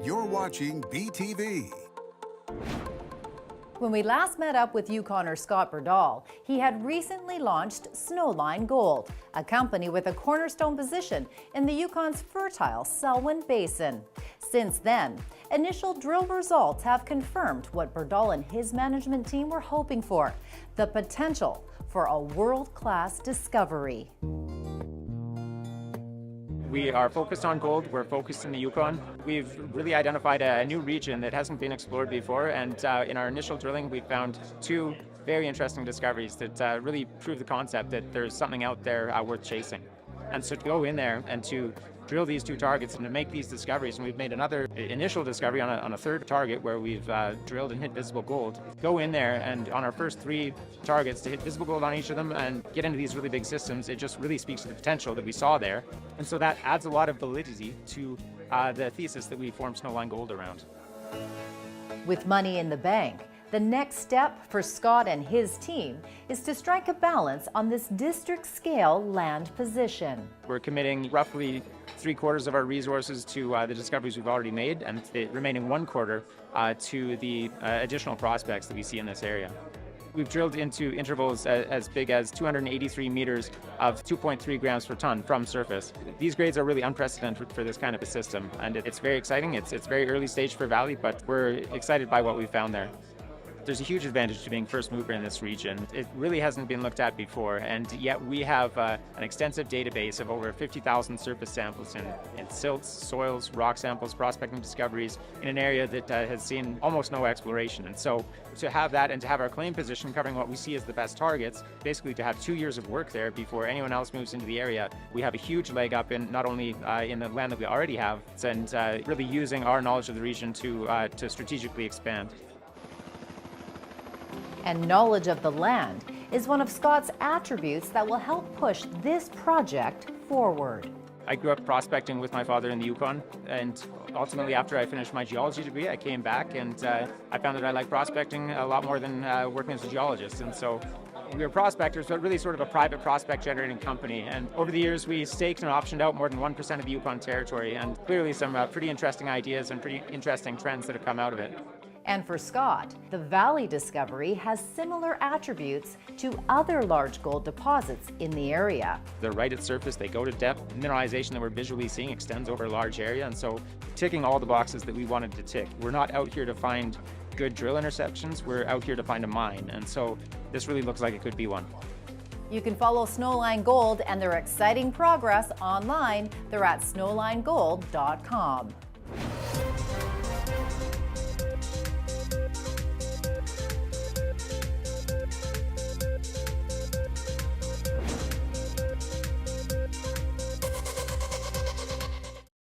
You're watching BTV. When we last met up with Yukoner Scott Berdahl, he had recently launched Snowline Gold, a company with a cornerstone position in the Yukon's fertile Selwyn Basin. Since then, initial drill results have confirmed what Berdahl and his management team were hoping for, the potential for a world-class discovery. We are focused on gold. We're focused in the Yukon. We've really identified a new region that hasn't been explored before, and in our initial drilling, we found two very interesting discoveries that really prove the concept that there's something out there worth chasing. And so to go in there and to drill these two targets and to make these discoveries, and we've made another initial discovery on a third target where we've drilled and hit visible gold. Go in there and on our first three targets to hit visible gold on each of them and get into these really big systems, it just really speaks to the potential that we saw there. And so that adds a lot of validity to the thesis that we formed Snowline Gold around. With money in the bank, the next step for Scott and his team is to strike a balance on this district-scale land position. We're committing roughly 3/4 of our resources to the discoveries we've already made, and the remaining 1/4 to the additional prospects that we see in this area. We've drilled into intervals as big as 283 meters of 2.3 grams per ton from surface. These grades are really unprecedented for this kind of a system, and it's very exciting. It's very early stage for Valley, but we're excited by what we found there. There's a huge advantage to being first mover in this region. It really hasn't been looked at before, and yet we have an extensive database of over 50,000 surface samples in silts, soils, rock samples, prospecting discoveries in an area that has seen almost no exploration. And so to have that and to have our claim position covering what we see as the best targets, basically to have 2 years of work there before anyone else moves into the area, we have a huge leg up in not only in the land that we already have, and really using our knowledge of the region to strategically expand. And knowledge of the land is one of Scott's attributes that will help push this project forward. I grew up prospecting with my father in the Yukon, and ultimately after I finished my geology degree, I came back and I found that I liked prospecting a lot more than working as a geologist. And so we were prospectors, but really sort of a private prospect generating company. And over the years, we staked and optioned out more than 1% of the Yukon Territory, and clearly some pretty interesting ideas and pretty interesting trends that have come out of it. And for Scott, the Valley discovery has similar attributes to other large gold deposits in the area. They're right at surface, they go to depth. Mineralization that we're visually seeing extends over a large area, and so ticking all the boxes that we wanted to tick. We're not out here to find good drill interceptions, we're out here to find a mine, and so this really looks like it could be one. You can follow Snowline Gold and their exciting progress online. They're at snowlinegold.com.